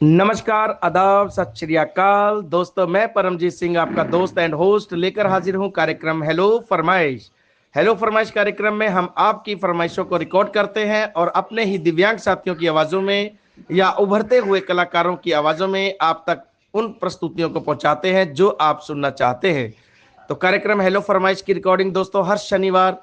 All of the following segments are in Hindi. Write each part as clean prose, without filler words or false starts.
नमस्कार, आदाब, सत श्री अकाल दोस्तों। मैं परमजीत सिंह आपका दोस्त एंड होस्ट लेकर हाजिर हूं कार्यक्रम हेलो फरमाइश। हेलो फरमाइश कार्यक्रम में हम आपकी फरमाइशों को रिकॉर्ड करते हैं और अपने ही दिव्यांग साथियों की आवाज़ों में या उभरते हुए कलाकारों की आवाज़ों में आप तक उन प्रस्तुतियों को पहुंचाते हैं जो आप सुनना चाहते हैं। तो कार्यक्रम हेलो फरमाइश की रिकॉर्डिंग दोस्तों हर शनिवार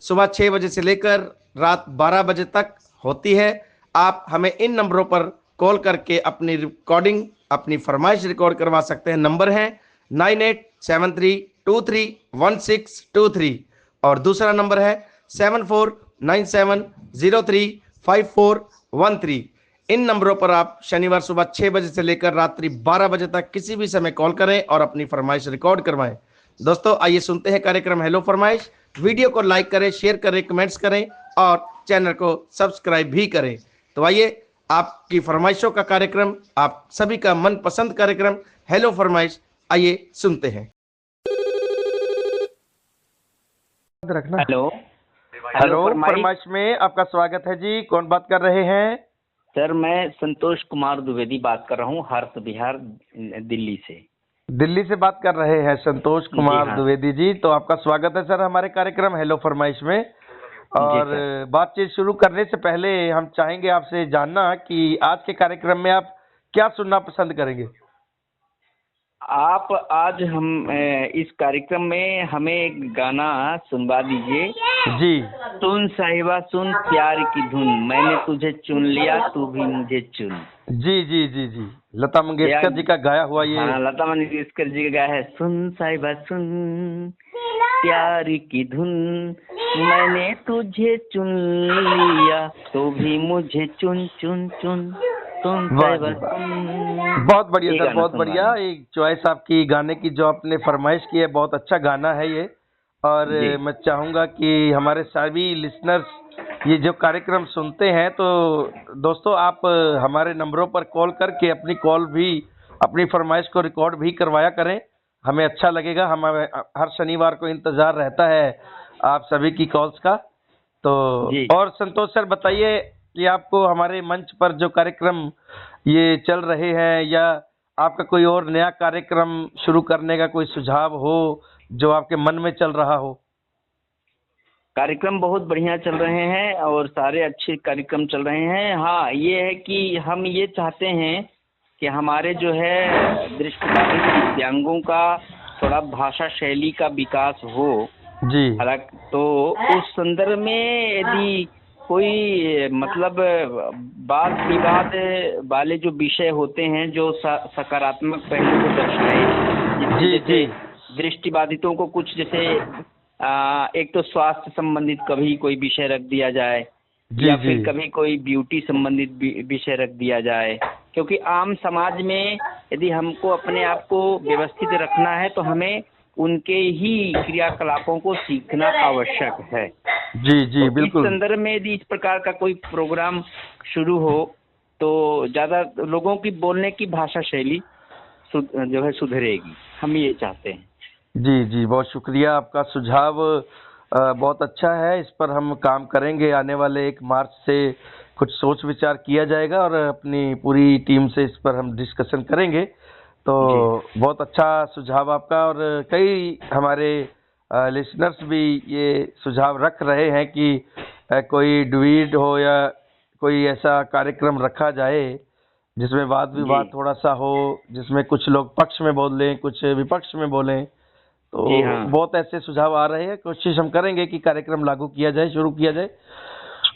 सुबह 6 बजे से लेकर रात 12 बजे तक होती है। आप हमें इन नंबरों पर कॉल करके अपनी रिकॉर्डिंग, अपनी फरमाइश रिकॉर्ड करवा सकते हैं। नंबर है 9873231623 और दूसरा नंबर है 7497035413। इन नंबरों पर आप शनिवार सुबह 6 बजे से लेकर रात्रि 12 बजे तक किसी भी समय कॉल करें और अपनी फरमाइश रिकॉर्ड करवाएं। दोस्तों आइए सुनते हैं कार्यक्रम हेलो फरमाइश। वीडियो को लाइक करें, शेयर करें, कमेंट्स करें और चैनल को सब्सक्राइब भी करें। तो आइए आपकी फरमाइशों का कार्यक्रम, आप सभी का मनपसंद कार्यक्रम हेलो फरमाइश, आइए सुनते हैं। रखना। हेलो हेलो फरमाइश। फरमाइश में आपका स्वागत है जी। कौन बात कर रहे हैं? सर मैं संतोष कुमार द्विवेदी बात कर रहा हूँ, हर्ष बिहार, दिल्ली से। दिल्ली से बात कर रहे हैं संतोष जी कुमार हाँ। द्विवेदी जी। तो आपका स्वागत है सर हमारे कार्यक्रम हेलो फरमाइश में। जी और सर। बातचीत शुरू करने से पहले हम चाहेंगे आपसे जानना कि आज के कार्यक्रम में आप क्या सुनना पसंद करेंगे? आप आज हम इस कार्यक्रम में हमें एक गाना सुनवा दीजिए। जी सुन साहिबा सुन प्यार की धुन, मैंने तुझे चुन लिया तू भी मुझे चुन। जी जी जी जी, लता मंगेशकर जी का गाया हुआ ये। हाँ, लता मंगेशकर जी का गाया है। सुन साहिबा सुन प्यार की धुन, मैंने तुझे चुन लिया तो भी मुझे चुन चुन चुन। सुन वाह साहिबा जी वाह, सुन। बहुत बढ़िया ये सर, गाना बहुत सुनवा बढ़िया। दें। एक चॉइस आपकी गाने की जो आपने फरमाइश की है, बहुत अच्छा गाना है ये। और जी मैं चाहूंगा कि हमारे सभी लिसनर्स ये जो कार्यक्रम सुनते हैं तो दोस्तों आप हमारे नंबरों पर कॉल करके अपनी कॉल भी, अपनी फरमाइश को रिकॉर्ड भी करवाया करें। हमें अच्छा लगेगा। हमारे हर शनिवार को इंतजार रहता है आप सभी की कॉल्स का। तो जी। और संतोष सर बताइए कि आपको हमारे मंच पर जो कार्यक्रम ये चल रहे हैं या आपका कोई और नया कार्यक्रम शुरू करने का कोई सुझाव हो जो आपके मन में चल रहा हो? कार्यक्रम बहुत बढ़िया चल रहे हैं और सारे अच्छे कार्यक्रम चल रहे हैं। हाँ, ये है कि हम ये चाहते हैं कि हमारे जो है दृष्टिबाधित दिव्यांगों का थोड़ा भाषा शैली का विकास हो। जी हालांकि तो उस संदर्भ में यदि कोई मतलब वाद विवाद वाले जो विषय होते हैं जो सकारात्मक पहलू को दर्शाए, जिससे जी जैसे जी दृष्टिबाधितों को कुछ जैसे एक तो स्वास्थ्य संबंधित कभी कोई विषय रख दिया जाए जी या जी फिर कभी कोई ब्यूटी संबंधित विषय रख दिया जाए, क्योंकि आम समाज में यदि हमको अपने आप को व्यवस्थित रखना है तो हमें उनके ही क्रियाकलापों को सीखना आवश्यक है। जी जी तो इस बिल्कुल। संदर्भ में यदि इस प्रकार का कोई प्रोग्राम शुरू हो तो ज़्यादा लोगों की बोलने की भाषा शैली जो है सुधरेगी, हम ये चाहते हैं। जी जी, बहुत शुक्रिया। आपका सुझाव बहुत अच्छा है। इस पर हम काम करेंगे। आने वाले 1 मार्च से कुछ सोच विचार किया जाएगा और अपनी पूरी टीम से इस पर हम डिस्कशन करेंगे। तो जी बहुत अच्छा सुझाव आपका। और कई हमारे लिसनर्स भी ये सुझाव रख रहे हैं कि कोई ड्यूट हो या कोई ऐसा कार्यक्रम रखा जाए जिसमें वाद जी विवाद थोड़ा सा हो, जिसमें कुछ लोग पक्ष में बोलें, कुछ विपक्ष में बोलें। जी तो हाँ। बहुत ऐसे सुझाव आ रहे हैं। कोशिश हम करेंगे कि कार्यक्रम लागू किया जाए, शुरू किया जाए।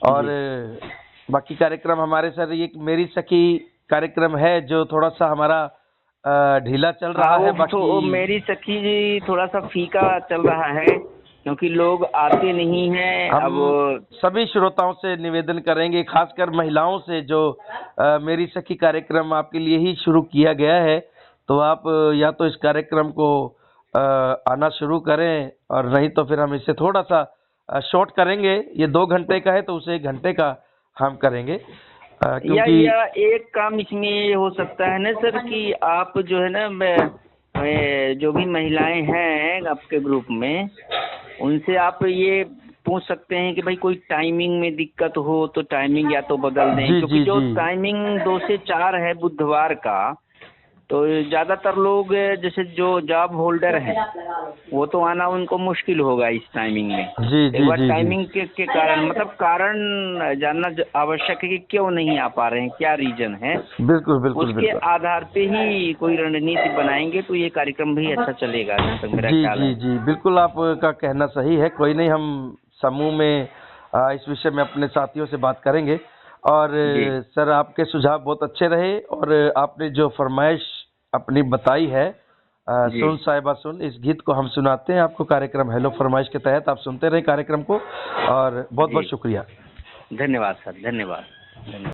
और जी बाकी कार्यक्रम हमारे सर ये मेरी सखी कार्यक्रम है जो थोड़ा सा हमारा ढीला चल हाँ, रहा है। वो तो बाकी मेरी सखी जी थोड़ा सा फीका चल रहा है क्योंकि लोग आते नहीं हैं हम अब। सभी श्रोताओं से निवेदन करेंगे, खासकर महिलाओं से, जो मेरी सखी कार्यक्रम आपके लिए ही शुरू किया गया है। तो आप या तो इस कार्यक्रम को आना शुरू करें और नहीं तो फिर हम इसे थोड़ा सा शॉर्ट करेंगे। ये 2 घंटे का है तो उसे 1 घंटे का हम करेंगे क्योंकि या एक काम इसमें ये हो सकता है ना सर कि आप जो है ना जो भी महिलाएं हैं आपके ग्रुप में, उनसे आप ये पूछ सकते हैं कि भाई कोई टाइमिंग में दिक्कत हो तो टाइमिंग या तो बदल दें, जी, क्योंकि जी, जो जी। टाइमिंग 2 से 4 है बुधवार का, तो ज़्यादातर लोग जैसे जो जॉब होल्डर हैं वो तो आना उनको मुश्किल होगा इस टाइमिंग में। जी, एक जी, बार जी, जी। टाइमिंग के कारण, मतलब कारण जानना आवश्यक है कि क्यों नहीं आ पा रहे हैं, क्या रीजन है। बिल्कुल, बिल्कुल, उसके बिल्कुल। आधार पे ही कोई रणनीति बनाएंगे तो ये कार्यक्रम भी अच्छा चलेगा, जहाँ तक मेरा जी, ख्याल जी, है। जी, बिल्कुल आपका कहना सही है। कोई नहीं, हम समूह में इस विषय में अपने साथियों से बात करेंगे। और जी सर, आपके सुझाव बहुत अच्छे रहे, और आपने जो फरमाइश अपनी बताई है, जी सुन साहिबा सुन, इस गीत को हम सुनाते हैं आपको कार्यक्रम हेलो फरमाइश के तहत। आप सुनते रहे कार्यक्रम को, और बहुत जी, बहुत शुक्रिया। धन्यवाद सर, धन्यवाद, धन्यवाद।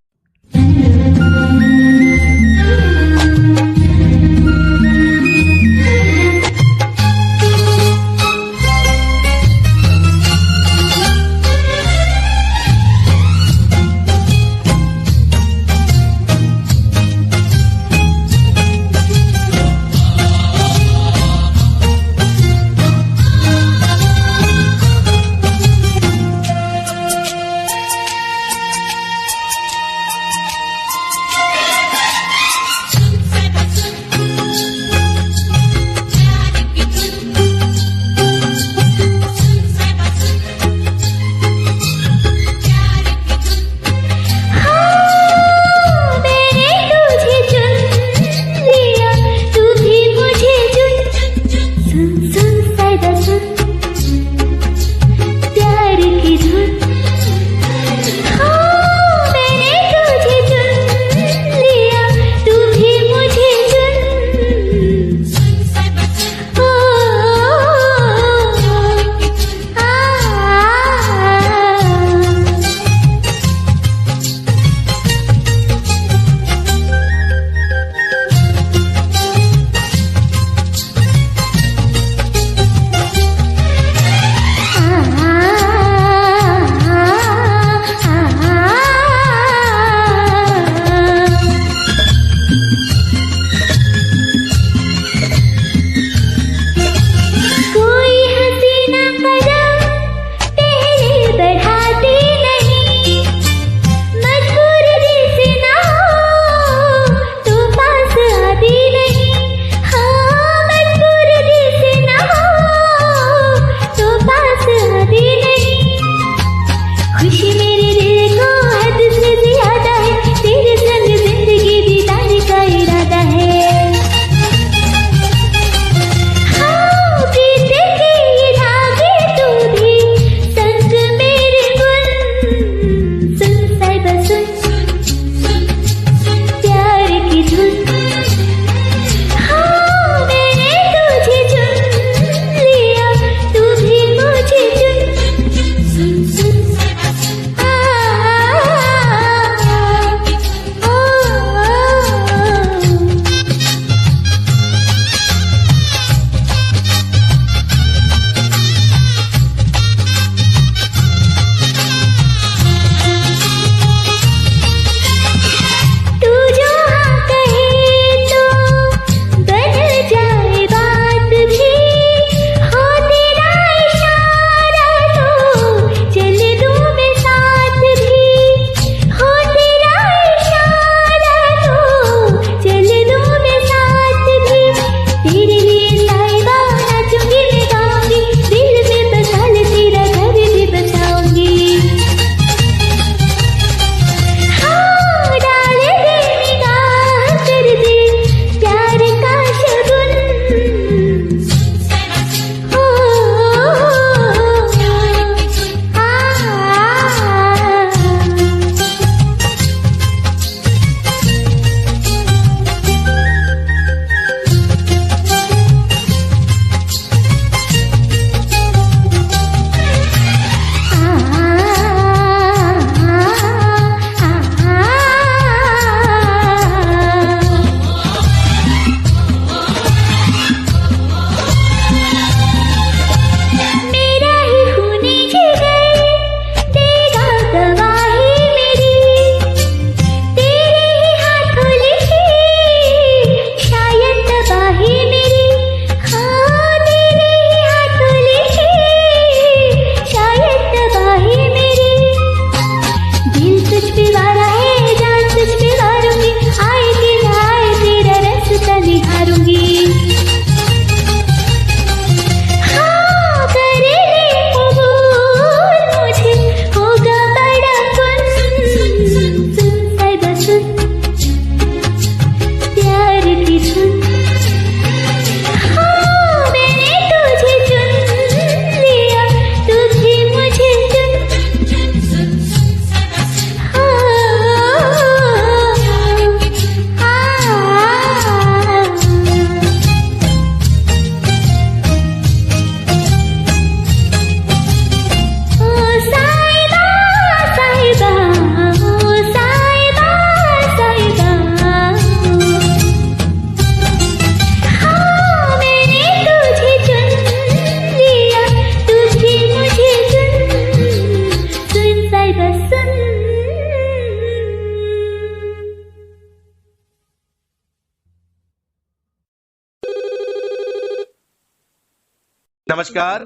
नमस्कार।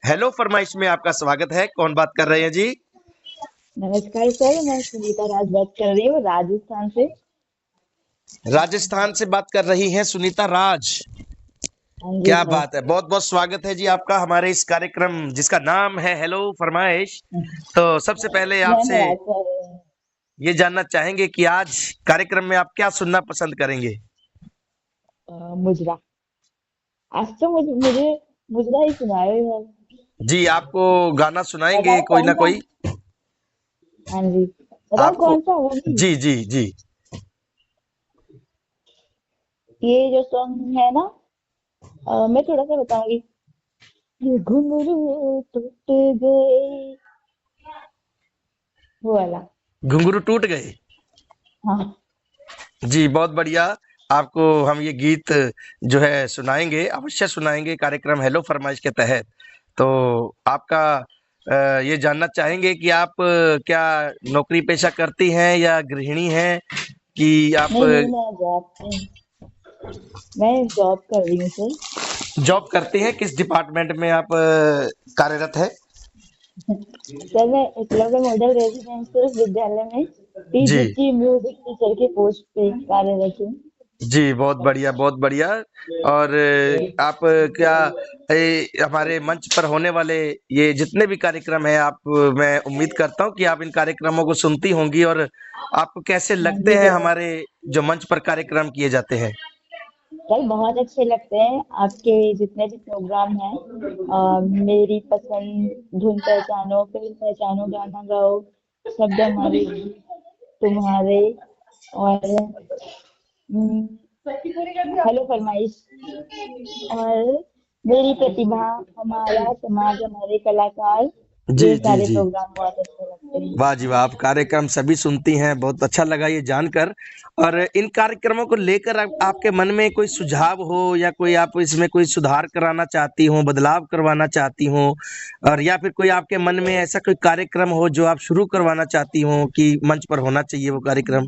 हेलो फरमाइश में आपका स्वागत है। कौन बात कर रहे हैं जी? नमस्कार सर, मैं सुनीता राज बात कर रही हूँ राजस्थान से। राजस्थान से बात कर रही हैं सुनीता राज। हाँ जी क्या सर। बात है, बहुत बहुत स्वागत है जी आपका हमारे इस कार्यक्रम जिसका नाम है हेलो फरमाइश। तो सबसे पहले आपसे धन्यवाद सर। ये जानना चाहेंगे कि आज कार्यक्रम में आप क्या सुनना पसंद करेंगे? मुजरा। आज तो मुझे मुजरा ही सुनाए सर। जी, आपको गाना सुनाएंगे बताओ कोई कौन ना सा। कोई। हाँ जी, बताओ आपको कौन सा वो भी। जी जी जी ये जो सॉन्ग है ना, मैं थोड़ा सा बताऊंगी। ये घुंघरू टूट गए, वो वाला। घुंघरू टूट गए। हाँ जी, बहुत बढ़िया। आपको हम ये गीत जो है सुनाएंगे, अवश्य सुनाएंगे कार्यक्रम हेलो फरमाइश के तहत। तो आपका ये जानना चाहेंगे कि आप क्या नौकरी पेशा करती हैं या गृहिणी हैं कि आप नहीं नहीं, मैं जॉब कर रही हूँ सर। जॉब करती हैं? किस डिपार्टमेंट में आप कार्यरत है? सर मैं एकलव्य मॉडल रेजिडेंशियल विद्यालय में जी टीजीटी म्यूजिक टीचर के पोस्ट पे कार्यरत हूँ। जी, बहुत बढ़िया बहुत बढ़िया। और आप क्या हमारे मंच पर होने वाले ये जितने भी कार्यक्रम हैं आप, मैं उम्मीद करता हूँ कि आप इन कार्यक्रमों को सुनती होंगी और आपको कैसे हाँ लगते जी हैं सर। हमारे जो मंच पर कार्यक्रम किए जाते हैं? सर बहुत अच्छे लगते हैं आपके जितने भी प्रोग्राम हैं। मेरी पसंद, धुन पहचानो, फिल्म पहचानो, गाना गाओ, शब्द हमारे, तुम्हारे, और हेलो फरमाइश, और मेरी प्रतिभा, हमारा समाज, हमारे कलाकार, जी ये जी सारे जी, प्रोग्राम बहुत अच्छे लगते हैं। वाह जी वाह, आप कार्यक्रम सभी सुनती हैं, बहुत अच्छा लगा ये जानकर। और इन कार्यक्रमों को लेकर आपके मन में कोई सुझाव हो या कोई आप इसमें कोई सुधार कराना चाहती हो, बदलाव करवाना चाहती हो, और या फिर कोई आपके मन में ऐसा कोई कार्यक्रम हो जो आप शुरू करवाना चाहती हो कि मंच पर होना चाहिए वो कार्यक्रम?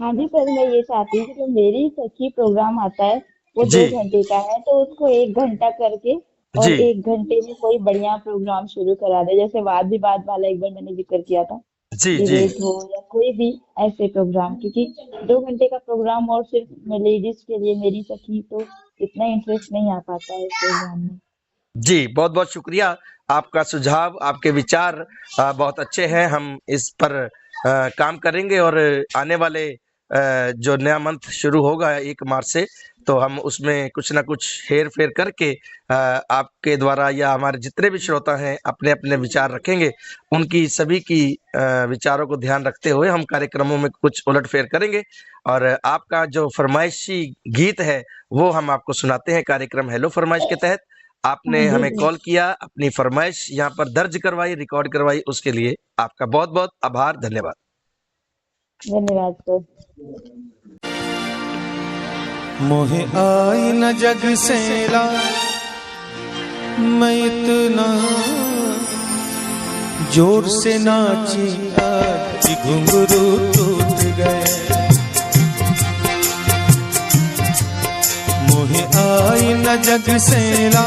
हाँ जी सर, मैं ये चाहती हूँ कि जो मेरी सखी प्रोग्राम आता है वो जी 2 घंटे का है, तो उसको 1 घंटा करके और जी 1 घंटे में कोई बढ़िया प्रोग्राम शुरू करा दे। जैसे वाद विवाद वाला एक बार मैंने जिक्र किया था, जी जी डिबेट हो या कोई भी ऐसे प्रोग्राम, क्योंकि 2 घंटे का प्रोग्राम और सिर्फ लेडीज के लिए मेरी सखी, तो इतना इंटरेस्ट नहीं आ पाता है इस प्रोग्राम में। जी, बहुत बहुत शुक्रिया। आपका सुझाव, आपके विचार बहुत अच्छे हैं। हम इस पर काम करेंगे और आने वाले जो नया मंथ शुरू होगा 1 मार्च से, तो हम उसमें कुछ ना कुछ हेर फेर करके आपके द्वारा या हमारे जितने भी श्रोता हैं अपने अपने विचार रखेंगे, उनकी सभी की विचारों को ध्यान रखते हुए हम कार्यक्रमों में कुछ उलट फेर करेंगे। और आपका जो फरमाइशी गीत है वो हम आपको सुनाते हैं कार्यक्रम हेलो फरमाइश के तहत। हाँ आपने जी हमें सर। कॉल किया, अपनी फरमाइश यहाँ पर दर्ज करवाई, रिकॉर्ड करवाई, उसके लिए आपका बहुत बहुत आभार, धन्यवाद। धन्यवाद सर। मोहे आई न जग से ला, मैं इतना जोर से नाची आज कि घुंघरू टूट गए। मोहे आई न जग से ला,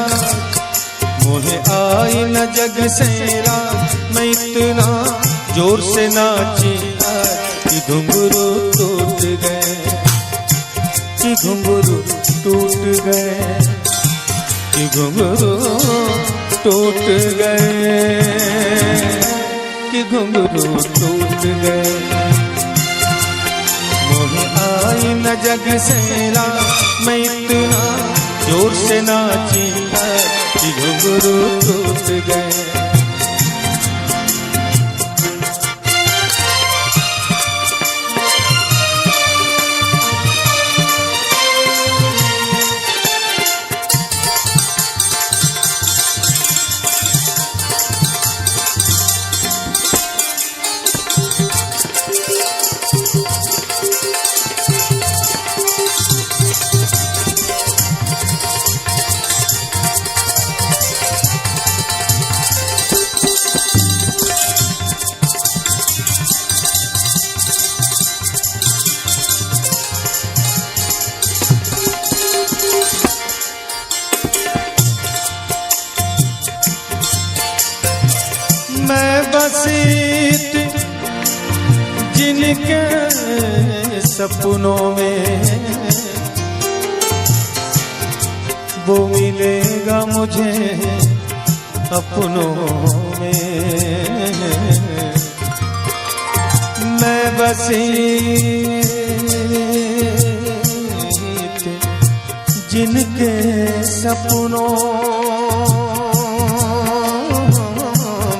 मोहे आई न जग से ला, मैं इतना जोर से नाची आज कि घुंघरू टूट गए, कि घुंघरू टूट गए, कि घुंघरू टूट गए, कि घुंघरू टूट गए। मोहे आई न जग से ला, मैं इतना जोर से नाची कि घुंघरू टूट गए। जिनके सपनों में वो मिलेगा मुझे अपनों में। मैं बसी जिनके सपनों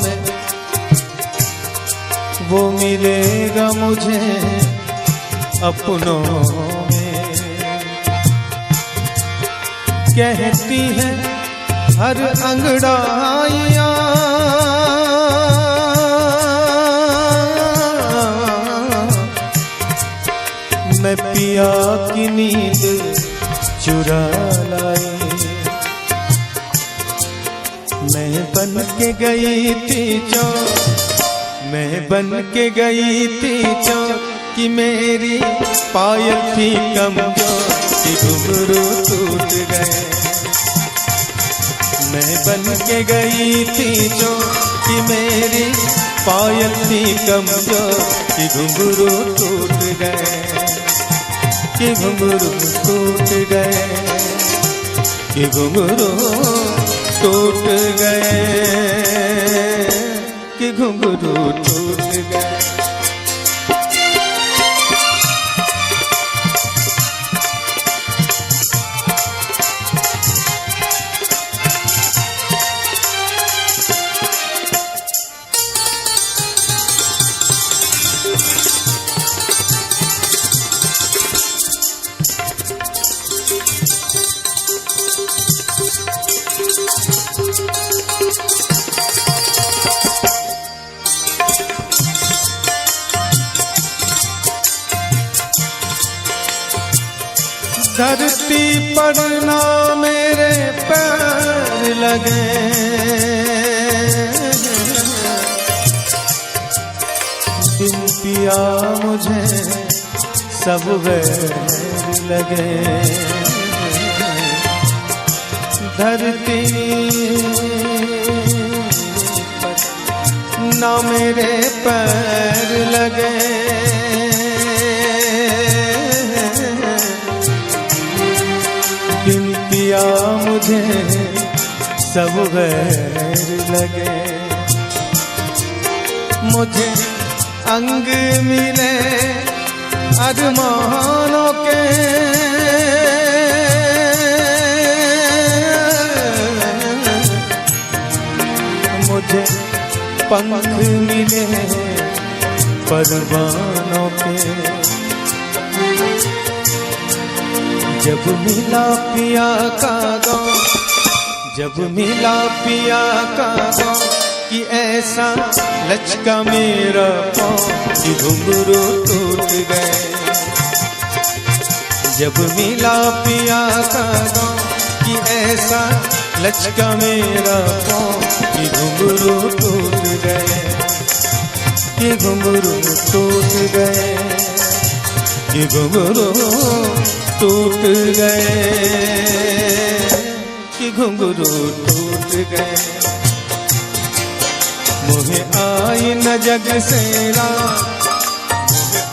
में वो मिलेगा मुझे अपनों में। कहती है हर अंगड़ाइयाँ मैं पिया की नींद चुरा लाई। मैं बन के गई थी मैं बन के गई थी कि मेरी पायल थी कमजोर कि घुंघरू टूट गए। मैं बन के गई थी कि मेरी पायल थी कमजोर कि घुंघरू टूट गए। कि घुंघरू टूट गए। कि घुंघरू टूट गए। कि घुंघरू टूट गए। धरती पर ना मेरे पैर लगे बिन पिया मुझे सब वैर लगे। धरती पर ना मेरे पैर लगे पिया मुझे सब वैर लगे। मुझे अंग मिले अरमानों के मुझे पंख मिले परवानों के। जब मिला पिया का गाँव जब मिला पिया का गाँव कि ऐसा लचका मेरा पाँव कि घुंघरू टूट गए। जब मिला पिया का गाँव कि ऐसा लचका मेरा पाँव कि घुंघरू टूट गए। कि घुंघरू टूट गए। कि घुंघरू टूट गए। कि घुंघरू टूट गए। मोहे आई न जग से रात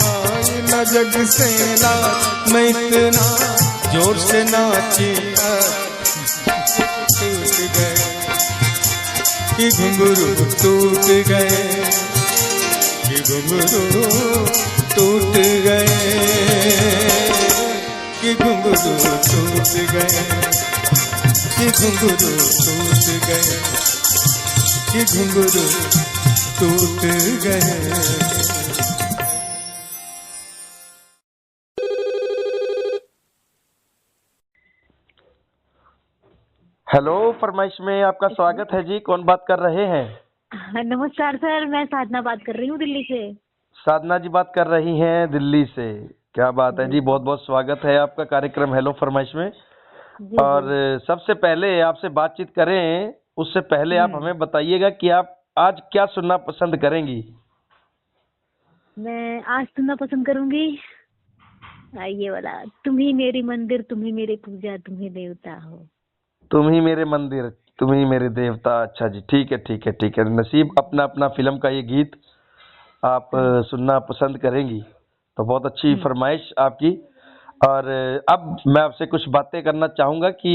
आई न जग से रात मैं इतना जोर से नाची टूट गए। कि घुंघरू टूट गए। कि घुंघरू टूट गए। कि घुंघरू टूट गए। कि घुंघरू टूट गए। कि घुंघरू टूट गए। हेलो, फरमाइश में आपका स्वागत है जी। कौन बात कर रहे हैं? नमस्कार सर, मैं साधना बात कर रही हूँ दिल्ली से। साधना जी बात कर रही हैं दिल्ली से। क्या बात है जी, बहुत बहुत स्वागत है आपका कार्यक्रम हेलो फरमाइश में। और सबसे पहले आपसे बातचीत करें उससे पहले आप हमें बताइएगा कि आप आज क्या सुनना पसंद करेंगी? मैं आज सुनना पसंद करूंगी ये वाला, तुम ही मेरी मंदिर, तुम ही मेरी पूजा, तुम ही देवता हो। तुम ही मेरे मंदिर, तुम ही मेरे देवता। अच्छा जी, ठीक है ठीक है ठीक है। नसीब अपना अपना फिल्म का ये गीत आप सुनना पसंद करेंगी। तो बहुत अच्छी फरमाइश आपकी। और अब मैं आपसे कुछ बातें करना चाहूँगा कि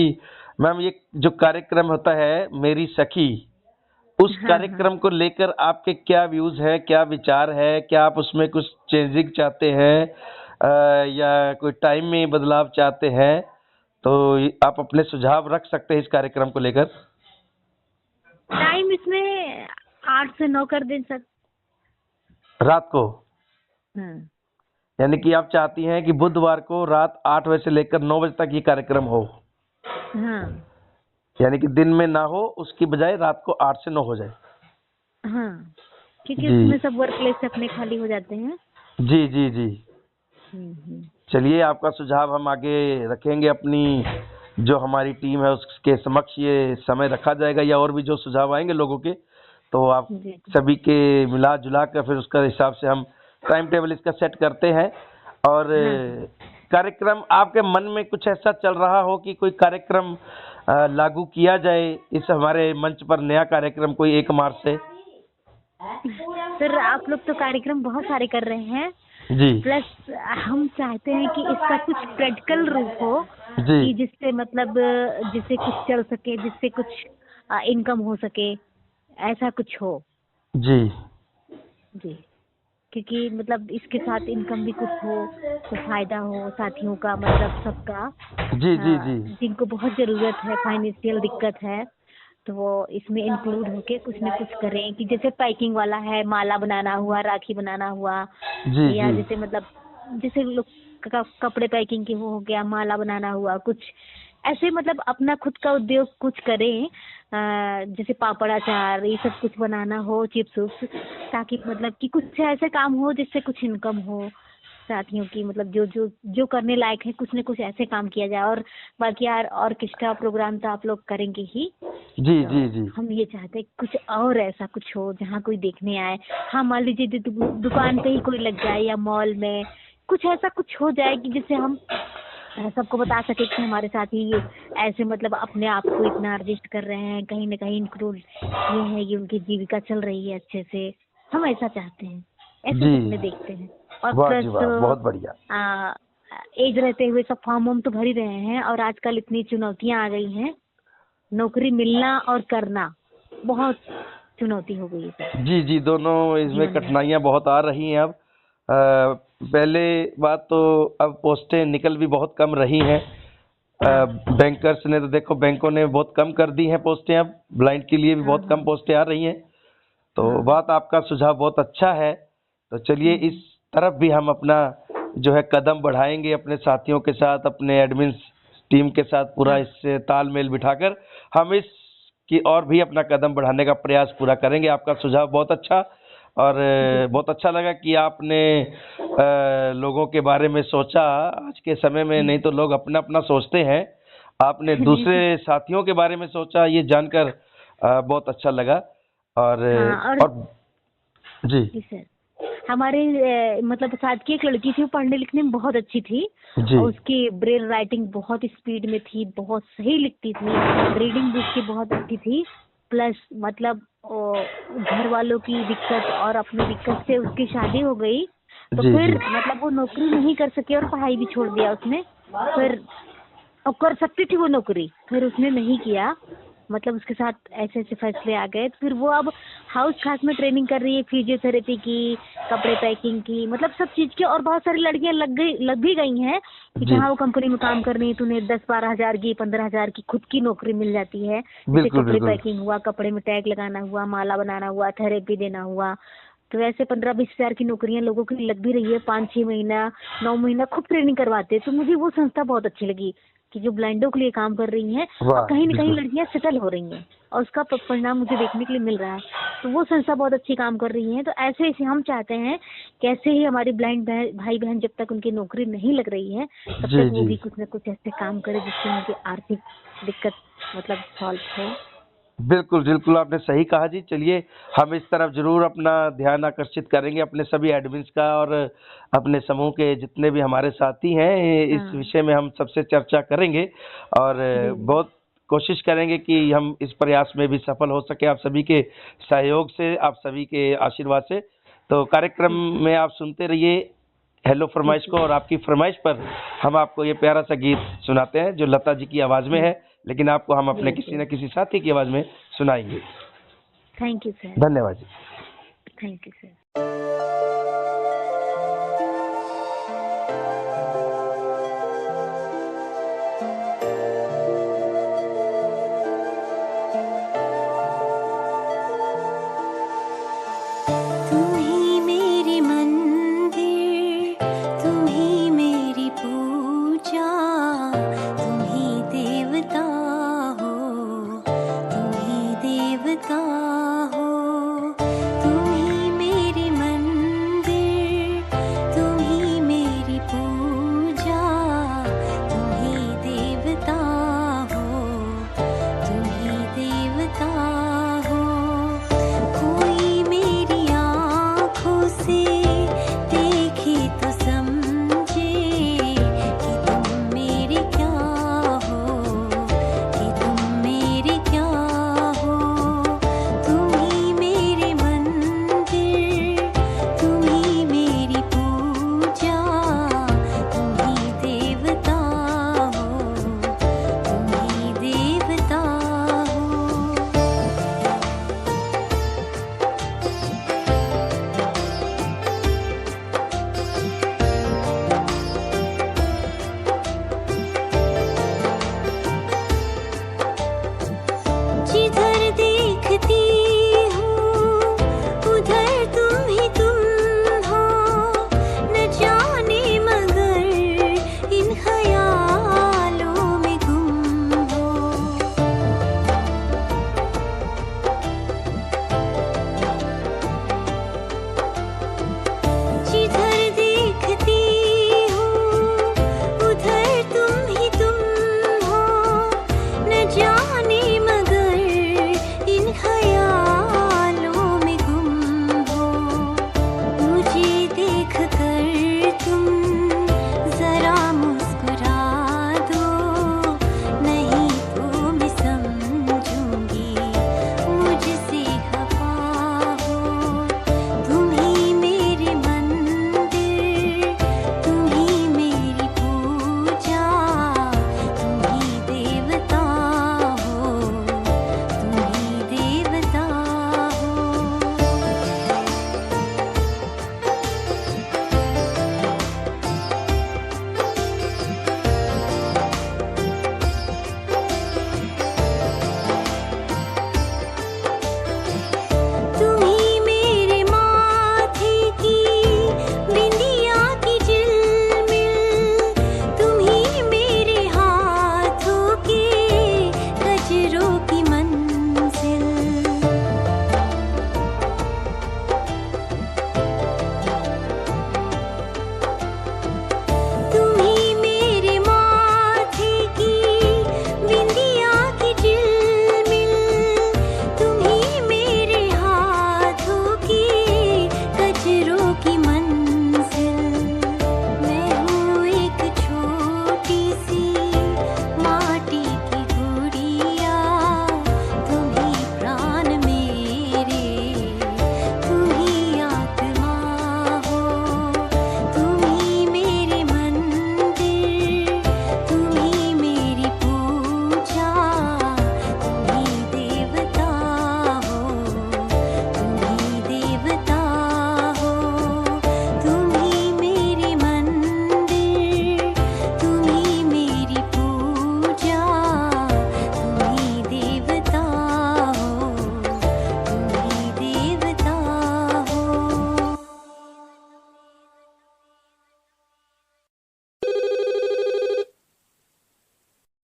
मैम ये जो कार्यक्रम होता है मेरी सखी, उस हाँ, कार्यक्रम को लेकर आपके क्या व्यूज है, क्या विचार है, क्या आप उसमें कुछ चेंजिंग चाहते हैं या कोई टाइम में बदलाव चाहते हैं? तो आप अपने सुझाव रख सकते हैं इस कार्यक्रम को लेकर। टाइम इसमें 8 से 9 कर दें सर। रात को, हाँ, यानी कि आप चाहती हैं कि बुधवार को रात 8 बजे से लेकर 9 बजे तक ये कार्यक्रम हो, हाँ, यानी कि दिन में ना हो, उसकी बजाय रात को 8 से 9 हो जाए। हाँ, क्योंकि जी उसमें सब वर्क प्लेस अपने खाली हो जाते हैं। जी जी जी। हम्म। चलिए, आपका सुझाव हम आगे रखेंगे, अपनी जो हमारी टीम है उसके समक्ष ये समय रखा जाएगा, या और भी जो सुझाव आएंगे लोगों के, तो आप जी, जी। सभी के मिला जुला कर फिर उसका हिसाब से हम टाइम टेबल इसका सेट करते हैं। और हाँ। कार्यक्रम आपके मन में कुछ ऐसा चल रहा हो कि कोई कार्यक्रम लागू किया जाए इस हमारे मंच पर, नया कार्यक्रम कोई 1 मार्च से? सर आप लोग तो कार्यक्रम बहुत सारे कर रहे हैं, जी प्लस हम चाहते हैं कि इसका कुछ प्रैक्टिकल रूप हो जी कि जिससे मतलब जिससे कुछ चल सके, जिससे कुछ इनकम हो सके, ऐसा कुछ हो। जी जी, क्योंकि मतलब इसके साथ इनकम भी कुछ हो तो फायदा हो साथियों का, मतलब सबका। जी जी जी जिनको बहुत ज़रूरत है, फाइनेंशियल दिक्कत है, तो वो इसमें इंक्लूड होके कुछ न कुछ करें। कि जैसे पैकिंग वाला है, माला बनाना हुआ, राखी बनाना हुआ, जी या जी जैसे मतलब जैसे लोग कपड़े पैकिंग की वो हो गया, माला बनाना हुआ, कुछ ऐसे मतलब अपना खुद का उद्योग कुछ करें। जैसे पापड़ अचार ये सब कुछ बनाना हो, चिप्स उप्स, ताकि मतलब कि कुछ ऐसे काम हो जिससे कुछ इनकम हो साथियों की। मतलब जो जो जो करने लायक है कुछ न कुछ ऐसे काम किया जाए। और बाकी यार ऑर्केस्ट्रा प्रोग्राम तो आप लोग करेंगे ही, जी तो जी जी हम ये चाहते हैं कुछ और ऐसा कुछ हो जहाँ कोई देखने आए। हाँ, मान लीजिए दुकान पे ही कोई लग जाए या मॉल में, कुछ ऐसा कुछ हो जाए कि जिससे हम सबको बता सके कि हमारे साथ ही ये ऐसे मतलब अपने आप को इतना अर्जित कर रहे हैं, कहीं ना कहीं इंक्लूड ये है, ये उनकी जीविका चल रही है अच्छे से। हम ऐसा चाहते हैं, ऐसे जी। सपने देखते हैं। और वाह जी वाह, बहुत प्लस बढ़िया। एज रहते हुए सब फॉर्म वॉर्म तो भर ही रहे हैं, और आजकल इतनी चुनौतियां आ गई हैं, नौकरी मिलना और करना बहुत चुनौती हो गई है सर जी जी, दोनों इसमें जीवन में। कठिनाइयां बहुत आ रही हैं अब। पहले बात तो अब पोस्टें निकल भी बहुत कम रही हैं। बैंकर्स ने तो देखो, बैंकों ने बहुत कम कर दी हैं पोस्टें, अब ब्लाइंड के लिए भी हाँ, बहुत कम पोस्टें आ रही हैं। तो हाँ। बात आपका सुझाव बहुत अच्छा है। तो चलिए इस तरफ भी हम अपना जो है कदम बढ़ाएंगे, अपने साथियों के साथ, अपने एडमिन टीम के साथ पूरा इससे तालमेल बिठाकर हम इस की और भी अपना कदम बढ़ाने का प्रयास पूरा करेंगे। आपका सुझाव बहुत अच्छा, और बहुत अच्छा लगा कि आपने लोगों के बारे में सोचा। आज के समय में नहीं तो लोग अपना अपना सोचते हैं, आपने दूसरे साथियों के बारे में सोचा, ये जानकर बहुत अच्छा लगा। और हाँ, और जी जी सर, हमारे मतलब साथ की एक लड़की थी, वो पढ़ने लिखने में बहुत अच्छी थी, जी और उसकी ब्रेल राइटिंग बहुत स्पीड में थी, बहुत सही लिखती थी, रीडिंग भी उसकी बहुत अच्छी थी। प्लस मतलब घर वालों की दिक्कत और अपनी दिक्कत से उसकी शादी हो गई, तो जी फिर जी मतलब वो नौकरी नहीं कर सकी और पढ़ाई भी छोड़ दिया उसने। फिर और कर सकती थी वो नौकरी, फिर उसने नहीं किया। मतलब उसके साथ ऐसे ऐसे फैसले आ गए। फिर वो अब हाउस खास में ट्रेनिंग कर रही है, फिजियोथेरेपी की, कपड़े पैकिंग की, मतलब सब चीज़ की। और बहुत सारी लड़कियां लग भी गई हैं कि जी, जहाँ वो कंपनी में काम कर रही है तो उन्हें 10-12 हज़ार की, 15 हज़ार की खुद की नौकरी मिल जाती है। जैसे बिल्कुल कपड़े बिल्कुल। पैकिंग हुआ, कपड़े में टैग लगाना हुआ, माला बनाना हुआ, थेरेपी देना हुआ। तो ऐसे 15-20 हज़ार की नौकरियां लोगों की लग भी रही है। 5-6 महीना, 9 महीना खूब ट्रेनिंग करवाते हैं। तो मुझे वो संस्था बहुत अच्छी लगी कि जो ब्लाइंडों के लिए काम कर रही हैं, वाह, और कहीं न कहीं बिल्कुल। लड़कियां सेटल हो रही हैं, और उसका परिणाम मुझे देखने के लिए मिल रहा है। तो वो संस्था बहुत अच्छी काम कर रही है। तो ऐसे ऐसे हम चाहते हैं कि ऐसे ही हमारी ब्लाइंड भाई बहन जब तक उनकी नौकरी नहीं लग रही है, तब जी तक वो जी, भी कुछ न कुछ ऐसे काम करे जिससे उनकी आर्थिक दिक्कत मतलब सॉल्व हो। बिल्कुल बिल्कुल, आपने सही कहा जी। चलिए, हम इस तरफ जरूर अपना ध्यान आकर्षित करेंगे, अपने सभी एडमिन्स का और अपने समूह के जितने भी हमारे साथी हैं, इस हाँ, विषय में हम सबसे चर्चा करेंगे, और जी, बहुत कोशिश करेंगे कि हम इस प्रयास में भी सफल हो सके, आप सभी के सहयोग से, आप सभी के आशीर्वाद से। तो कार्यक्रम में आप सुनते रहिए हेलो फरमाइश को, और आपकी फरमाइश पर हम आपको ये प्यारा सा गीत सुनाते हैं जो लता जी की आवाज़ में है, लेकिन आपको हम अपने किसी न किसी साथी की आवाज़ में सुनाएंगे। Thank you sir. धन्यवाद जी। Thank you sir.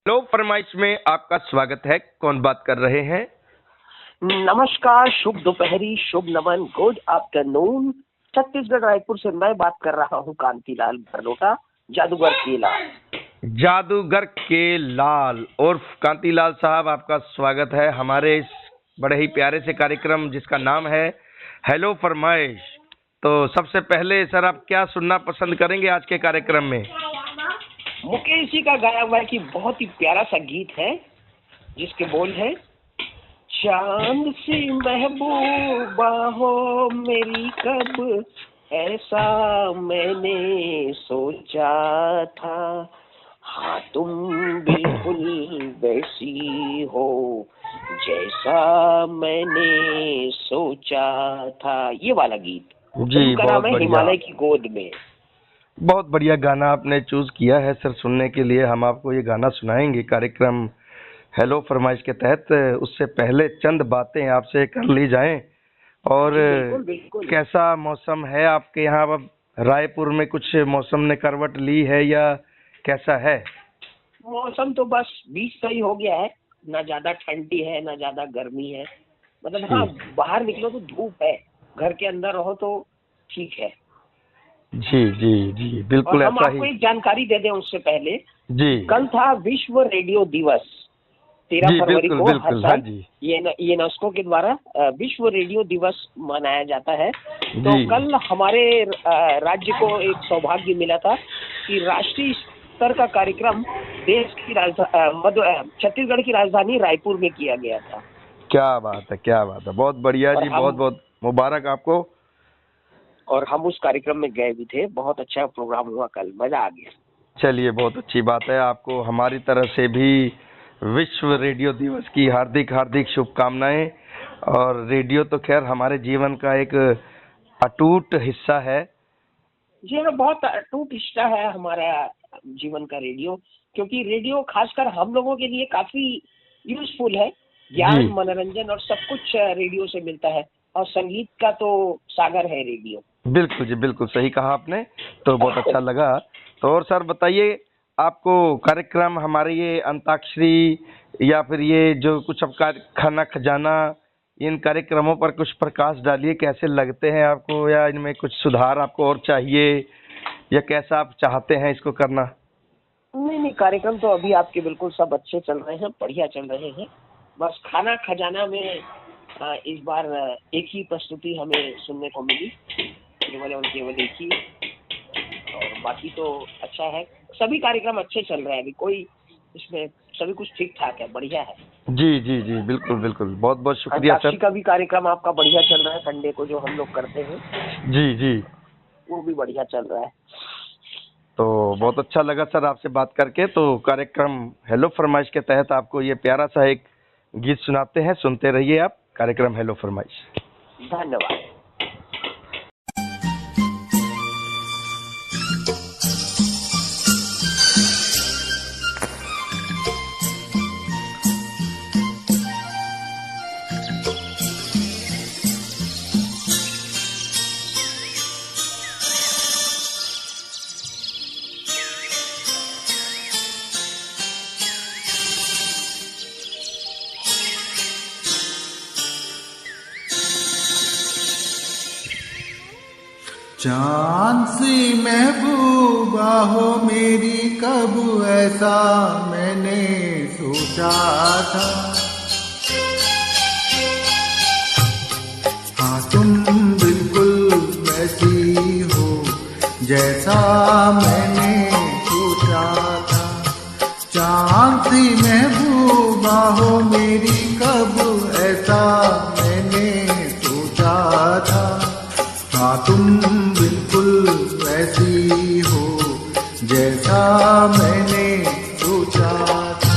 हेलो फरमाइश में आपका स्वागत है। कौन बात कर रहे हैं? नमस्कार, शुभ दोपहरी, शुभ नमन, गुड आफ्टरनून। छत्तीसगढ़ रायपुर से मैं बात कर रहा हूँ कांतिलाल बरनोटा, जादूगर के लाल। जादूगर के लाल उर्फ कांतिलाल साहब, आपका स्वागत है हमारे इस बड़े ही प्यारे से कार्यक्रम जिसका नाम है हेलो फरमाइश। तो सबसे पहले सर, आप क्या सुनना पसंद करेंगे आज के कार्यक्रम में? मुकेश जी का गाया हुआ कि बहुत ही प्यारा सा गीत है जिसके बोल है, चांद सी महबूबा हो मेरी, कब ऐसा मैंने सोचा था। हाँ तुम बिल्कुल वैसी हो जैसा मैंने सोचा था। ये वाला गीत जी, का नाम बहुत है बढ़िया। हिमालय की गोद में। बहुत बढ़िया गाना आपने चूज किया है सर सुनने के लिए। हम आपको ये गाना सुनाएंगे कार्यक्रम हेलो फरमाइश के तहत। उससे पहले चंद बातें आपसे कर ली जाएं। और बिल्कुल बिल्कुल। कैसा मौसम है आपके यहाँ? अब रायपुर में कुछ मौसम ने करवट ली है या कैसा है? मौसम तो बस बीच का ही हो गया है, ना ज्यादा ठंडी है ना ज्यादा गर्मी है। मतलब हाँ, बाहर निकलो तो धूप है, घर के अंदर रहो तो ठीक है। जी जी जी, बिल्कुल और हम ऐसा आपको ही। एक जानकारी दे दें उससे पहले, जी कल था विश्व रेडियो दिवस, 13 जी, फरवरी बिल्कुल को हर बिल्कुल, हाँ साल जी यूनेस्को के द्वारा विश्व रेडियो दिवस मनाया जाता है। तो जी। कल हमारे राज्य को एक सौभाग्य मिला था कि राष्ट्रीय स्तर का कार्यक्रम देश की छत्तीसगढ़ की राजधानी रायपुर में किया गया था। क्या बात है, क्या बात है, बहुत बढ़िया और जी, हम- बहुत बहुत मुबारक आपको। और हम उस कार्यक्रम में गए भी थे, बहुत अच्छा प्रोग्राम हुआ कल, मजा आ गया। चलिए, बहुत अच्छी बात है। आपको हमारी तरफ से भी विश्व रेडियो दिवस की हार्दिक हार्दिक शुभकामनाएं। और रेडियो तो खैर हमारे जीवन का एक अटूट हिस्सा है। जी हाँ, बहुत अटूट हिस्सा है हमारा जीवन का रेडियो, क्योंकि रेडियो खासकर हम लोगों के लिए काफी यूजफुल है। ज्ञान, जी। मनोरंजन और सब कुछ रेडियो से मिलता है। और संगीत का तो सागर है रेडियो। बिल्कुल जी, बिल्कुल सही कहा आपने, तो बहुत अच्छा लगा। तो और सर बताइए, आपको कार्यक्रम हमारे ये अंताक्षरी या फिर ये जो कुछ अब खाना खजाना, इन कार्यक्रमों पर कुछ प्रकाश डालिए। कैसे लगते हैं आपको, या इनमें कुछ सुधार आपको और चाहिए, या कैसा आप चाहते हैं इसको करना? नहीं, कार्यक्रम तो अभी आपके बिल्कुल सब अच्छे चल रहे हैं, बढ़िया चल रहे हैं। बस खाना खजाना में इस बार एक ही प्रस्तुति हमें सुनने को मिली, केवल और केवल एक ही। और बाकी तो अच्छा है, सभी कार्यक्रम अच्छे चल रहे हैं अभी, कोई इसमें सभी कुछ ठीक ठाक है, बढ़िया है। जी जी जी, बिल्कुल बिल्कुल, बहुत बहुत शुक्रिया अंताक्षरी सर। का भी कार्यक्रम आपका बढ़िया चल रहा है, संडे को जो हम लोग करते हैं जी जी, वो भी बढ़िया चल रहा है। तो बहुत अच्छा लगा सर आपसे बात करके। तो कार्यक्रम हेलो फरमाइश के तहत आपको ये प्यारा सा एक गीत सुनाते हैं, सुनते रहिए आप कार्यक्रम हेलो फरमाइश। धन्यवाद। चांद सी महबूबा हो मेरी, कब ऐसा मैंने सोचा था। हाँ तुम बिल्कुल वैसी हो जैसा मैंने सोचा था। चांद सी महबूबा हो मेरी, कब ऐसा मैंने सोचा था। हाँ तुम बिल्कुल वैसी हो जैसा मैंने सोचा था।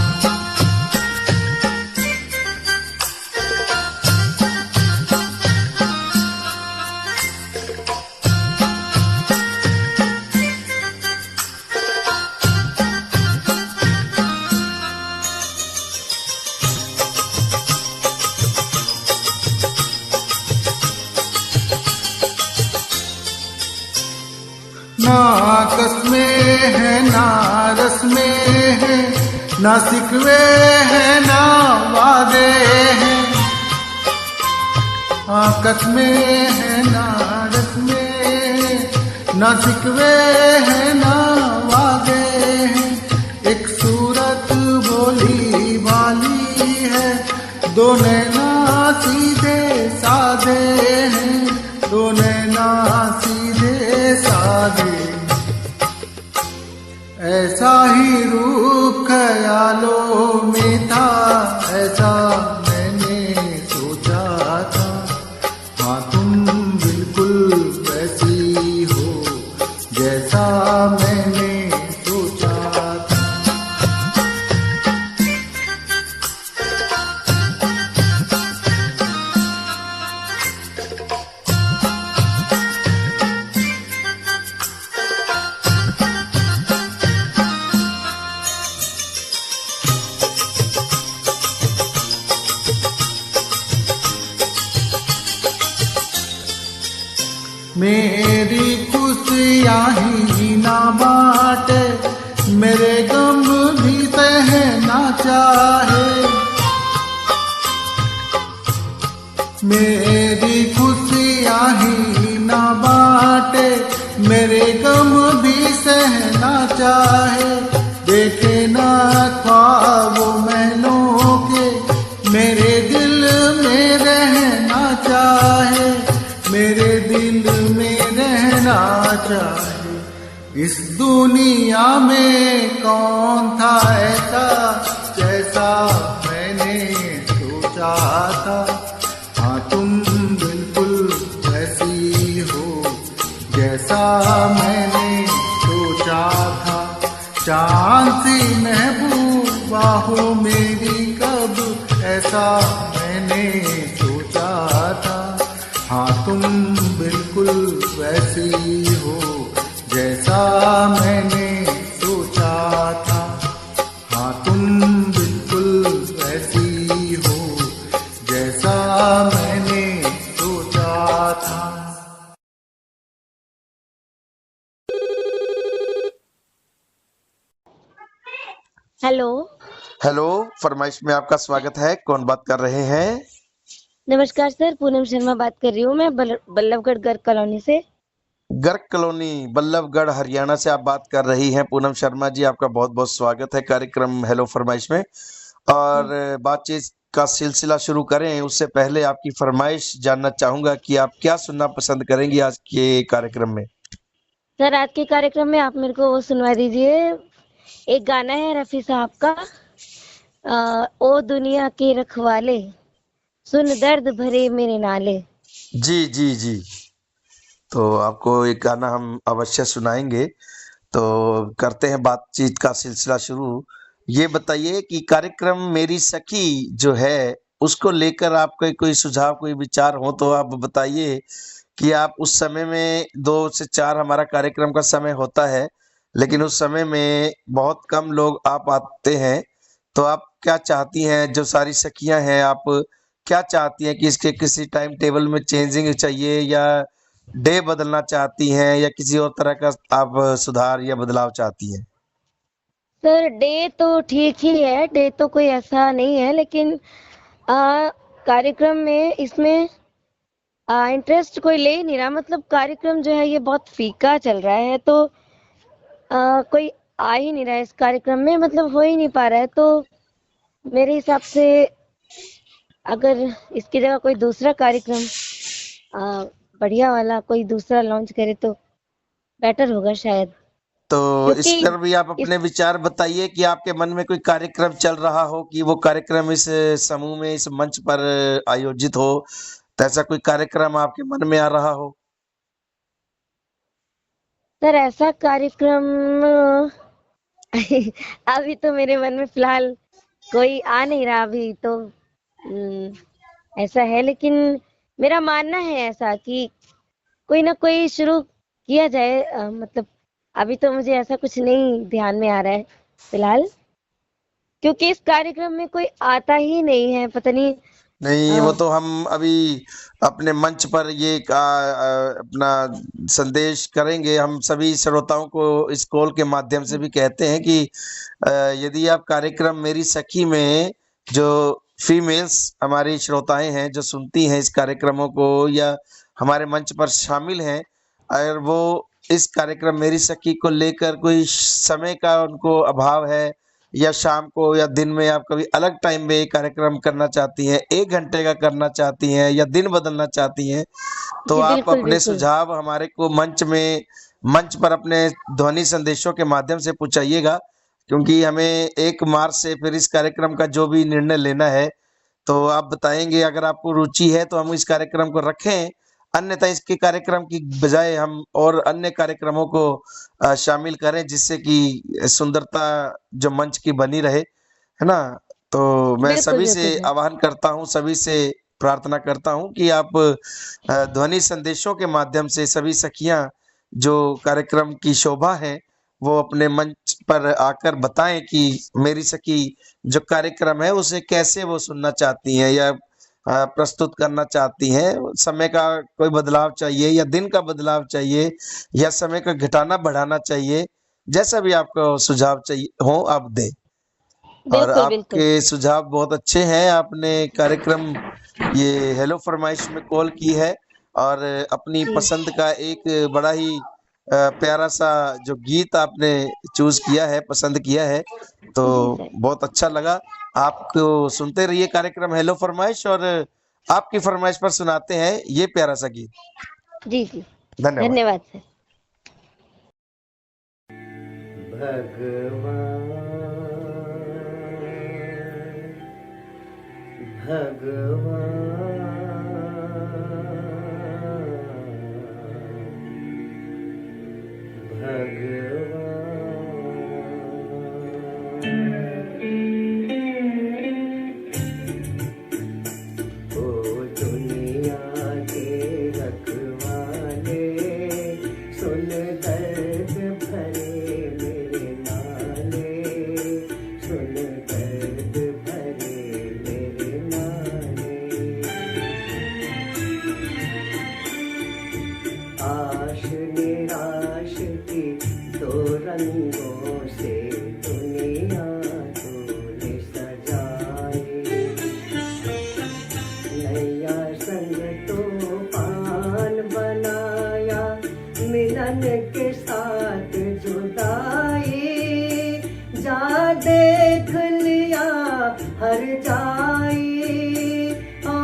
ना कस्में है ना रस में है, ना सिकवे है ना वादे हैं। कस्में है ना रस में है, ना सिकवे है ना वादे हैं। एक सूरत भोली भाली है, दो नैना सीधे साधे हैं, दो नैना सीधे साधे। ऐसा ही रूप ख्यालों में था, ऐसा मैंने ही ना बाटे, मेरे गम भी सहना चाहे। मेरी खुशियाँ ही ना बाटे, मेरे गम भी सहना चाहे। देखे ना ख्वाबों महलों के, मेरे दिल में रहना चाहे, मेरे दिल में रहना चाहे। इस दुनिया में कौन था ऐसा, जैसा मैंने सोचा था। हाँ तुम बिल्कुल वैसी हो, जैसा मैंने सोचा था। चांद सी महबूबा हो मेरी, कब ऐसा मैंने सोचा था। हाँ तुम बिल्कुल वैसी हो, जैसा मैंने सोचा था। हाँ तुम बिल्कुल वैसी हो, जैसा मैंने सोचा था। हेलो। हेलो, फरमाइश में आपका स्वागत है। कौन बात कर रहे हैं? नमस्कार सर, पूनम शर्मा बात कर रही हूँ मैं बल्लभगढ़ गर्ग कॉलोनी से। गर्ग कॉलोनी, बल्लभगढ़, हरियाणा से आप बात कर रही हैं। पूनम शर्मा जी, आपका बहुत बहुत स्वागत है कार्यक्रम हेलो फरमाइश में। और बातचीत का सिलसिला शुरू करें उससे पहले आपकी फरमाइश जानना चाहूंगा कि आप क्या सुनना पसंद करेंगी आज के कार्यक्रम में। सर आज के कार्यक्रम में आप मेरे को वो सुनवा दीजिए, एक गाना है रफी साहब का, ओ दुनिया के रखवाले, सुन दर्द भरे मेरे नाले। जी जी जी, तो आपको एक गाना हम अवश्य सुनाएंगे। तो करते हैं बातचीत का सिलसिला शुरू। ये बताइए कि कार्यक्रम मेरी सखी जो है उसको लेकर आपके कोई सुझाव, कोई विचार हो तो आप बताइए कि आप उस समय में 2 से 4 हमारा कार्यक्रम का समय होता है, लेकिन उस समय में बहुत कम लोग आ पाते हैं। तो आप क्या चाहती हैं, जो सारी सखियां हैं, आप क्या चाहती हैं कि इसके किसी टाइम टेबल में चेंजिंग चाहिए, या डे बदलना चाहती हैं, या किसी और तरह का आप सुधार या बदलाव चाहती हैं? सर डे तो ठीक ही है, डे तो कोई ऐसा नहीं है, लेकिन कार्यक्रम में इसमें इंटरेस्ट कोई ले ही नहीं रहा। मतलब कार्यक्रम जो है ये बहुत फीका चल रहा है, तो कोई आ ही नहीं रहा है इस कार्यक्रम में, मतलब हो ही नहीं पा रहा है। तो मेरे हिसाब से अगर इसकी जगह कोई दूसरा कार्यक्रम बढ़िया वाला कोई दूसरा लॉन्च करे तो बेटर होगा शायद। तो इस क्योंकि पर भी आप अपने विचार बताइए कि आपके मन में कोई कार्यक्रम चल रहा हो कि वो कार्यक्रम इस समूह में, इस मंच पर आयोजित हो, तो ऐसा कोई कार्यक्रम आपके मन में आ रहा हो? सर ऐसा कार्यक्रम अभी तो मेरे मन में फिलहाल कोई आ नहीं रहा अभी तो। ऐसा है, लेकिन मेरा मानना है ऐसा कि कोई ना कोई शुरू किया जाए। मतलब अभी तो मुझे ऐसा कुछ नहीं ध्यान में आ रहा है फिलहाल, क्योंकि इस कार्यक्रम में कोई आता ही नहीं है, पता नहीं। नहीं, वो तो हम अभी अपने मंच पर ये अपना संदेश करेंगे। हम सभी श्रोताओं को इस कॉल के माध्यम से भी कहते हैं कि यदि आप कार्यक्रम मेरी सखी में, जो फीमेल्स हमारी श्रोताएं हैं जो सुनती हैं इस कार्यक्रमों को या हमारे मंच पर शामिल हैं, अगर वो इस कार्यक्रम मेरी सखी को लेकर कोई समय का उनको अभाव है, या शाम को या दिन में आप कभी अलग टाइम में ये कार्यक्रम करना चाहती हैं, 1 घंटे का करना चाहती हैं, या दिन बदलना चाहती हैं, तो जी आप बिल्कुल अपने बिल्कुल। सुझाव हमारे को मंच पर अपने ध्वनि संदेशों के माध्यम से पहुंचाइएगा। क्योंकि हमें 1 मार्च से फिर इस कार्यक्रम का जो भी निर्णय लेना है, तो आप बताएंगे। अगर आपको रुचि है तो हम इस कार्यक्रम को रखें, अन्यथा इसके कार्यक्रम की बजाय हम और अन्य कार्यक्रमों को शामिल करें, जिससे कि सुंदरता जो मंच की बनी रहे, है ना? तो मैं बिल्कुल सभी बिल्कुल से सर। आह्वान करता हूँ, सभी से प्रार्थना करता हूँ कि आप ध्वनि संदेशों के माध्यम से सभी सखियां जो कार्यक्रम की शोभा है वो अपने मंच पर आकर बताएं कि मेरी सखी जो कार्यक्रम है उसे कैसे वो सुनना चाहती हैं, या प्रस्तुत करना चाहती हैं? समय का कोई बदलाव चाहिए या दिन का बदलाव चाहिए या समय का घटाना बढ़ाना चाहिए, जैसा भी आपको सुझाव चाहिए हो आप दें। और बिल्कुल बिल्कुल आपके सुझाव बहुत अच्छे हैं। आपने कार्यक्रम ये हेलो फरमाइश में कॉल की है और अपनी जी पसंद का एक बड़ा ही प्यारा सा जो गीत आपने चूज किया है, पसंद किया है, तो जी सर बहुत अच्छा लगा। आपको सुनते रहिए कार्यक्रम हेलो फरमाइश और आपकी फरमाइश पर सुनाते हैं ये प्यारा सा गीत। जी जी धन्यवाद। धन्यवाद सर। आश निराश की दो रंगों से दुनिया तूने सजाई, नैया संग तूफान बनाया, मिलन के साथ जुदाई, जा देख लिया हर जाई, ओ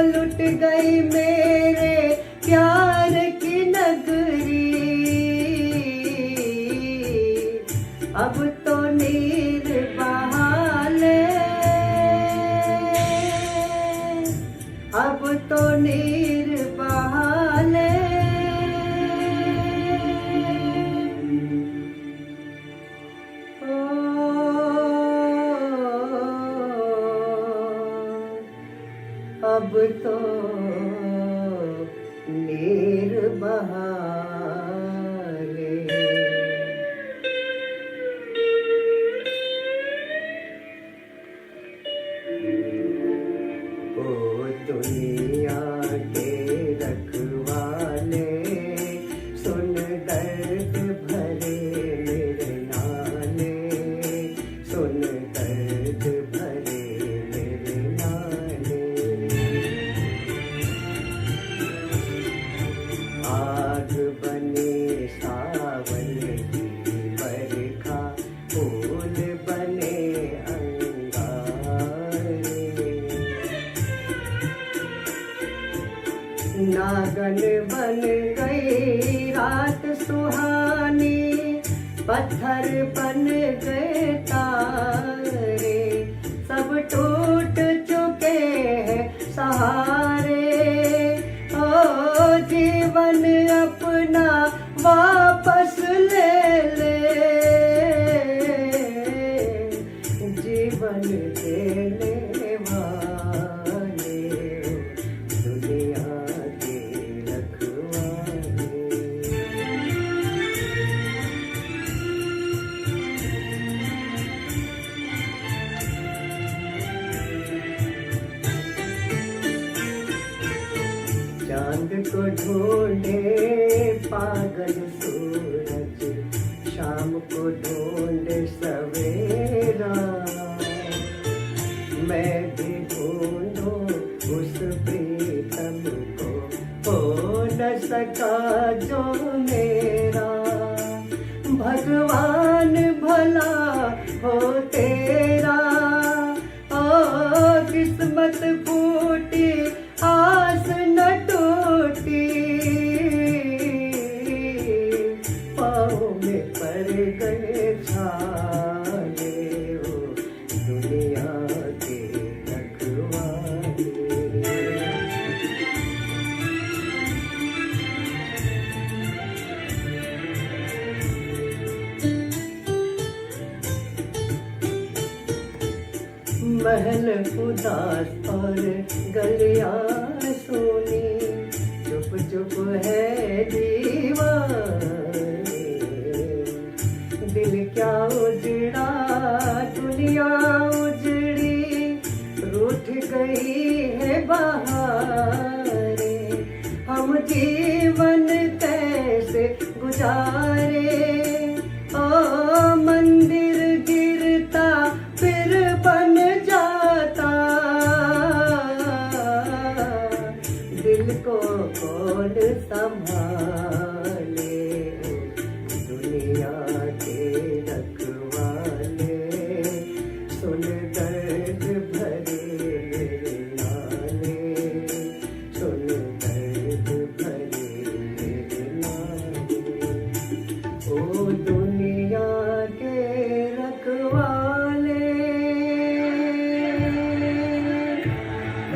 लुट गई मेरे प्यार की नगरी, अब तो नीर बहा ले, अब तो नीर बहा ले, अब तो नीर बहा ले। ओ दुनिया के रखवाले, सुन दर्द भरे मेरे नाले, सुन दर्द भरे मेरे नाले, आग बने सावन की बरखा, फूल बने अंगारे, नागन बन गई रात सुहानी, पत्थर बन गए तारे, सब टूट चुके हैं सहारे, ओ जीवन अपना वापस ले ले, जीवन देने वाले दुनिया के रखवाले। चांद को ढूंढे पागल सूरज, शाम को ढूंढे सवेरा, मैं भी ढूंढूं उस प्रीतम को, हो न सका जो मेरा, भगवान भला हो तेरा, ओ किस्मत फूटी आस न टूटी, पाँव में पड़ गए छाले, ओ दुनिया के रखवाले। महल उदास और गलियां सोनी, चुप चुप है दीवाने, दिल क्या उजड़ा दुनिया उजड़ी, रूठ गई है पुजारे, ओ मंदिर गिरता फिर बन जाता, दिल को कौन संभाले, दुनिया के रखवाले, सुन दर्द भरे मेरे नाले, सुन दर्द भरे मेरे नाले, ओ दुनिया के रखवाले,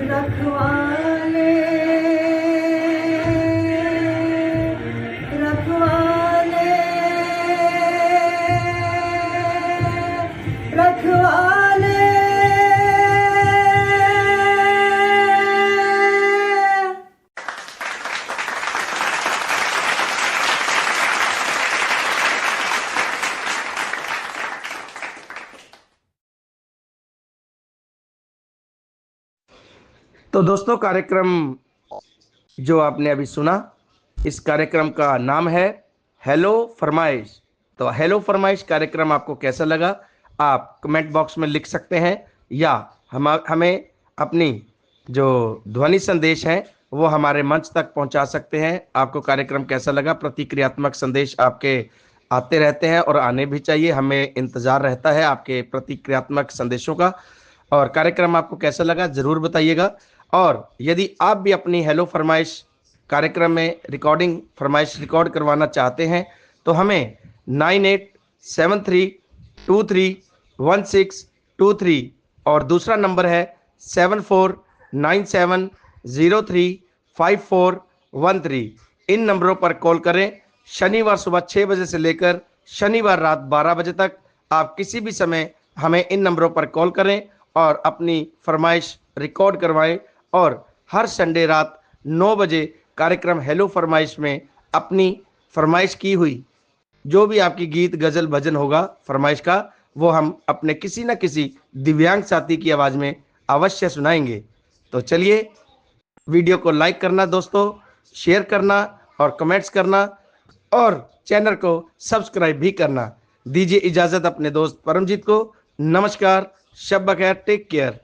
रखवाले, रखवाले, रखवाले। तो दोस्तों, कार्यक्रम जो आपने अभी सुना, इस कार्यक्रम का नाम है हेलो फरमाइश। तो हेलो फरमाइश कार्यक्रम आपको कैसा लगा, आप कमेंट बॉक्स में लिख सकते हैं, या हमें अपनी जो ध्वनि संदेश है वो हमारे मंच तक पहुंचा सकते हैं। आपको कार्यक्रम कैसा लगा, प्रतिक्रियात्मक संदेश आपके आते रहते हैं और आने भी चाहिए, हमें इंतज़ार रहता है आपके प्रतिक्रियात्मक संदेशों का। और कार्यक्रम आपको कैसा लगा ज़रूर बताइएगा। और यदि आप भी अपनी हेलो फरमाइश कार्यक्रम में फरमाइश रिकॉर्ड करवाना चाहते हैं तो हमें 9873231623 और दूसरा नंबर है 7497035413, इन नंबरों पर कॉल करें। शनिवार सुबह 6 बजे से लेकर शनिवार रात 12 बजे तक आप किसी भी समय हमें इन नंबरों पर कॉल करें और अपनी फरमाइश रिकॉर्ड करवाएं। और हर संडे रात 9 बजे कार्यक्रम हेलो फरमाइश में अपनी फरमाइश की हुई जो भी आपकी गीत गज़ल भजन होगा फरमाइश का, वो हम अपने किसी न किसी दिव्यांग साथी की आवाज़ में अवश्य सुनाएंगे। तो चलिए, वीडियो को लाइक करना दोस्तों, शेयर करना और कमेंट्स करना और चैनल को सब्सक्राइब भी करना। दीजिए इजाज़त अपने दोस्त परमजीत को। नमस्कार, शब बखैर, टेक केयर।